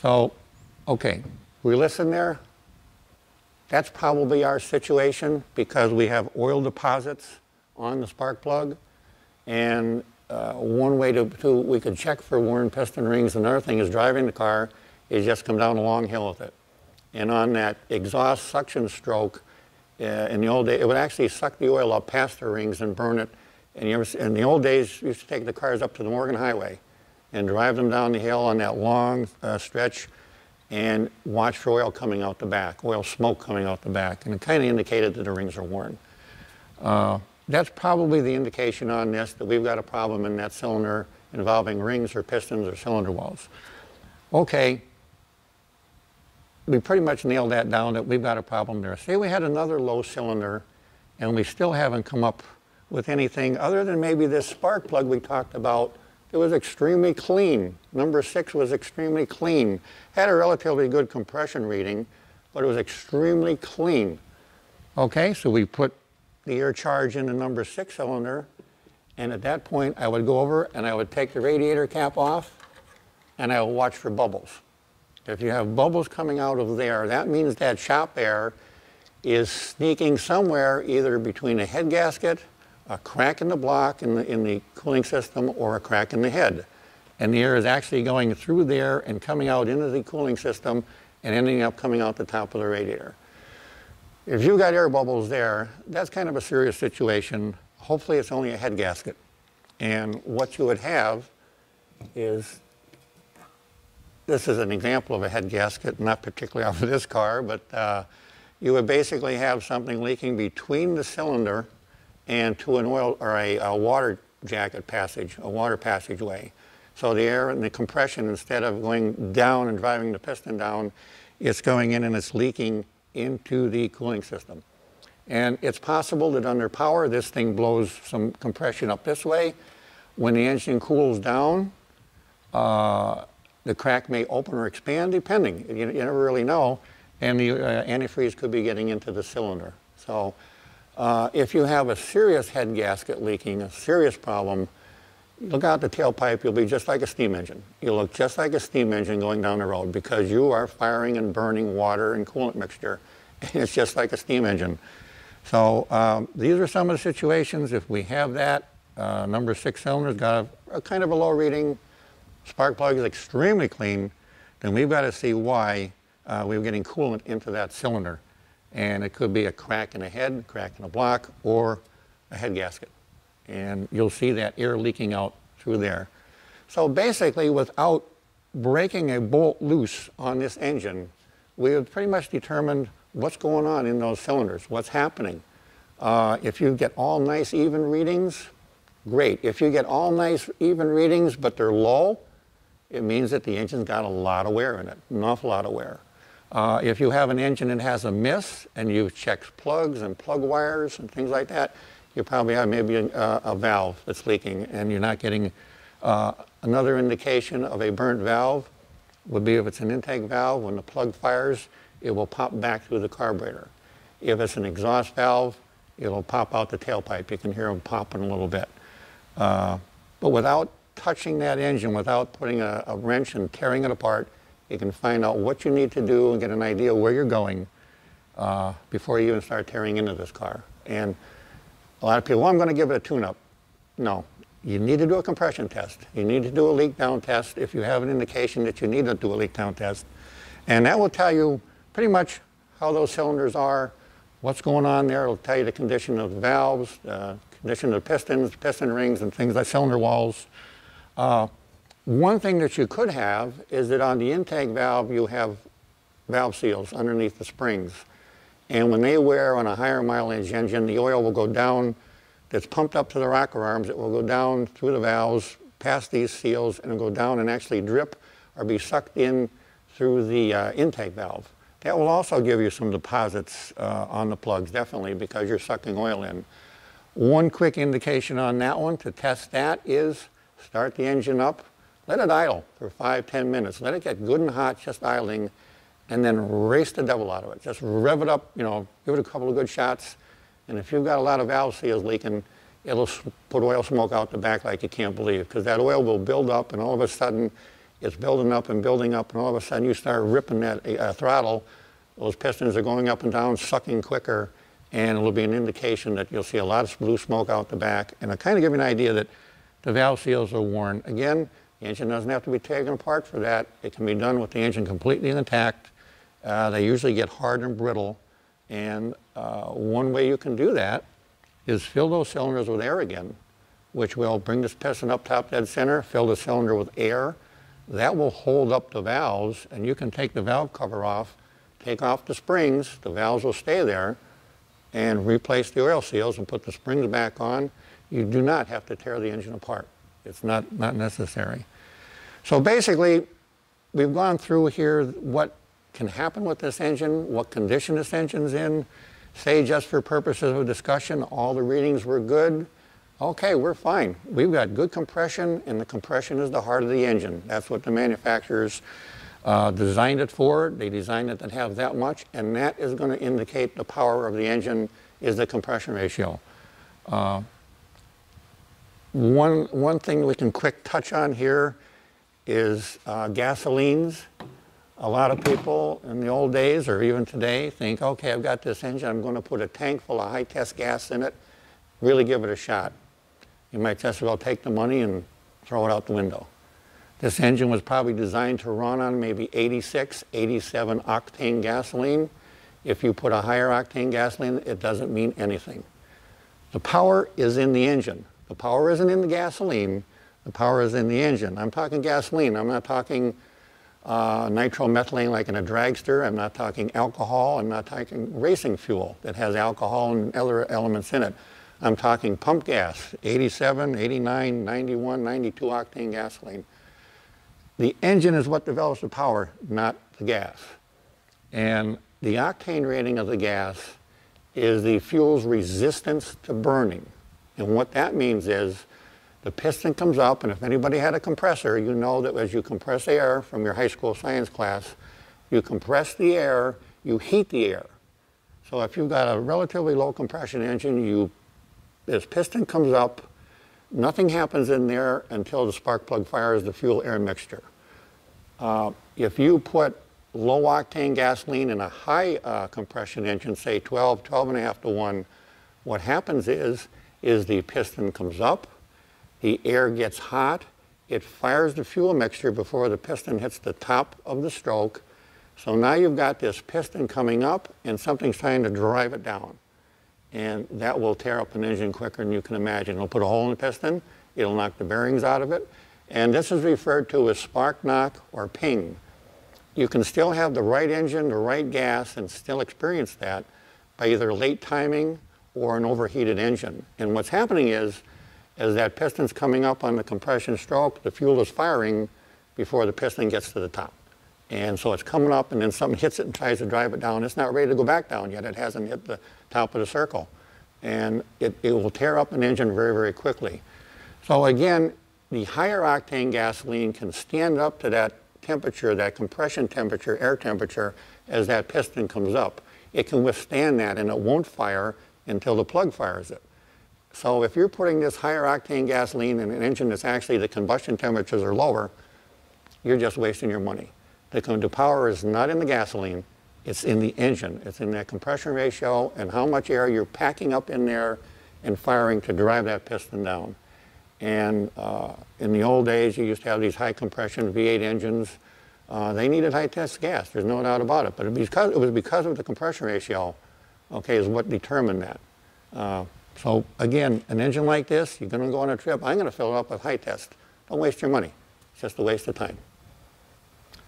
So, okay, we listen there. That's probably our situation because we have oil deposits on the spark plug. And one way we could check for worn piston rings. Another thing is driving the car is just come down a long hill with it. And on that exhaust suction stroke, in the old days, it would actually suck the oil up past the rings and burn it. And in the old days, you used to take the cars up to the Morgan Highway and drive them down the hill on that long stretch and watch for oil coming out the back, oil smoke coming out the back. And it kind of indicated that the rings are worn. That's probably the indication on this that we've got a problem in that cylinder involving rings or pistons or cylinder walls. Okay, we pretty much nailed that down that we've got a problem there. Say we had another low cylinder and we still haven't come up with anything other than maybe this spark plug we talked about. It was extremely clean. Number 6 was extremely clean. Had a relatively good compression reading, but it was extremely clean. Okay, so we put the air charge in the number 6 cylinder, and at that point I would go over and I would take the radiator cap off and I would watch for bubbles. If you have bubbles coming out of there, that means that shop air is sneaking somewhere either between a head gasket, a crack in the block in the cooling system, or a crack in the head. And the air is actually going through there and coming out into the cooling system and ending up coming out the top of the radiator. If you've got air bubbles there, that's kind of a serious situation. Hopefully it's only a head gasket. And what you would have is, this is an example of a head gasket, not particularly off of this car, but you would basically have something leaking between the cylinder and to an oil or a water jacket passage, a water passageway. So the air and the compression, instead of going down and driving the piston down, it's going in and it's leaking into the cooling system. And it's possible that under power, this thing blows some compression up this way. When the engine cools down, the crack may open or expand, depending. You never really know. And the antifreeze could be getting into the cylinder. So if you have a serious head gasket leaking, a serious problem, look out the tailpipe. You'll be just like a steam engine. You'll look just like a steam engine going down the road because you are firing and burning water and coolant mixture. And it's just like a steam engine. So these are some of the situations. If we have that, number 6 cylinder's got a kind of a low reading, spark plug is extremely clean, then we've got to see why we're getting coolant into that cylinder. And it could be a crack in a head, crack in a block, or a head gasket. And you'll see that air leaking out through there. So basically, without breaking a bolt loose on this engine, we have pretty much determined what's going on in those cylinders, what's happening. If you get all nice even readings, great. If you get all nice even readings but they're low, it means that the engine's got a lot of wear in it, an awful lot of wear. If you have an engine that has a miss and you've checked plugs and plug wires and things like that, you probably have maybe a valve that's leaking and you're not getting another indication of a burnt valve would be if it's an intake valve, when the plug fires, it will pop back through the carburetor. If it's an exhaust valve, it'll pop out the tailpipe. You can hear them popping a little bit. But without touching that engine, without putting a wrench and tearing it apart, you can find out what you need to do and get an idea where you're going before you even start tearing into this car. And a lot of people, well, I'm going to give it a tune-up. No, you need to do a compression test. You need to do a leak down test if you have an indication that you need to do a leak down test. And that will tell you pretty much how those cylinders are, what's going on there. It'll tell you the condition of the valves, condition of the pistons, piston rings, and things like cylinder walls. One thing that you could have is that on the intake valve, you have valve seals underneath the springs. And when they wear on a higher mileage engine, the oil will go down, that's pumped up to the rocker arms, it will go down through the valves, past these seals, and it'll go down and actually drip or be sucked in through the intake valve. That will also give you some deposits on the plugs, definitely, because you're sucking oil in. One quick indication on that one to test that is start the engine up, let it idle for 5–10 minutes. Let it get good and hot, just idling, and then race the devil out of it. Just rev it up, you know, give it a couple of good shots, and if you've got a lot of valve seals leaking, it'll put oil smoke out the back like you can't believe, because that oil will build up, and all of a sudden, it's building up, and all of a sudden you start ripping that throttle, those pistons are going up and down, sucking quicker, and it'll be an indication that you'll see a lot of blue smoke out the back, and it'll kind of give you an idea that the valve seals are worn. Again, the engine doesn't have to be taken apart for that. It can be done with the engine completely intact. They usually get hard and brittle, and one way you can do that is fill those cylinders with air again, which will bring this piston up top dead center, fill the cylinder with air. That will hold up the valves, and you can take the valve cover off, take off the springs, the valves will stay there, and replace the oil seals and put the springs back on. You do not have to tear the engine apart. It's not necessary. So basically, we've gone through here what can happen with this engine, what condition this engine's in. Say, just for purposes of discussion, all the readings were good. Okay, we're fine. We've got good compression, and the compression is the heart of the engine. That's what the manufacturers designed it for. They designed it to have that much, and that is going to indicate the power of the engine is the compression ratio. One thing we can quick touch on here is gasolines. A lot of people in the old days, or even today, think, okay, I've got this engine, I'm going to put a tank full of high-test gas in it, really give it a shot. You might just as well take the money and throw it out the window. This engine was probably designed to run on maybe 86, 87 octane gasoline. If you put a higher octane gasoline, it doesn't mean anything. The power is in the engine. The power isn't in the gasoline. The power is in the engine. I'm talking gasoline. I'm not talking nitromethylene like in a dragster. I'm not talking alcohol. I'm not talking racing fuel that has alcohol and other elements in it. I'm talking pump gas, 87, 89, 91, 92 octane gasoline. The engine is what develops the power, not the gas. And the octane rating of the gas is the fuel's resistance to burning. And what that means is the piston comes up, and if anybody had a compressor, you know that as you compress air from your high school science class, you compress the air, you heat the air. So if you've got a relatively low compression engine, this piston comes up, nothing happens in there until the spark plug fires the fuel-air mixture. If you put low octane gasoline in a high compression engine, say 12, 12.5 to 1, what happens is the piston comes up, the air gets hot, it fires the fuel mixture before the piston hits the top of the stroke. So now you've got this piston coming up and something's trying to drive it down. And that will tear up an engine quicker than you can imagine. It'll put a hole in the piston, it'll knock the bearings out of it, and this is referred to as spark knock or ping. You can still have the right engine, the right gas, and still experience that by either late timing or an overheated engine. And what's happening is, as that piston's coming up on the compression stroke, the fuel is firing before the piston gets to the top. And so it's coming up, and then something hits it and tries to drive it down. It's not ready to go back down yet. It hasn't hit the top of the circle. And it will tear up an engine very, very quickly. So again, the higher octane gasoline can stand up to that temperature, that compression temperature, air temperature, as that piston comes up. It can withstand that, and it won't fire until the plug fires it. So if you're putting this higher octane gasoline in an engine that's actually the combustion temperatures are lower, you're just wasting your money. The power is not in the gasoline, it's in the engine. It's in that compression ratio and how much air you're packing up in there and firing to drive that piston down. And in the old days, you used to have these high compression V8 engines. They needed high test gas, there's no doubt about it. But it was because of the compression ratio, okay, is what determined that. So again, an engine like this, you're going to go on a trip, I'm going to fill it up with high test. Don't waste your money. It's just a waste of time.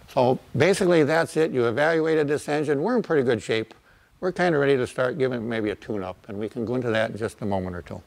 So basically that's it. You evaluated this engine. We're in pretty good shape. We're kind of ready to start giving it maybe a tune-up, and we can go into that in just a moment or two.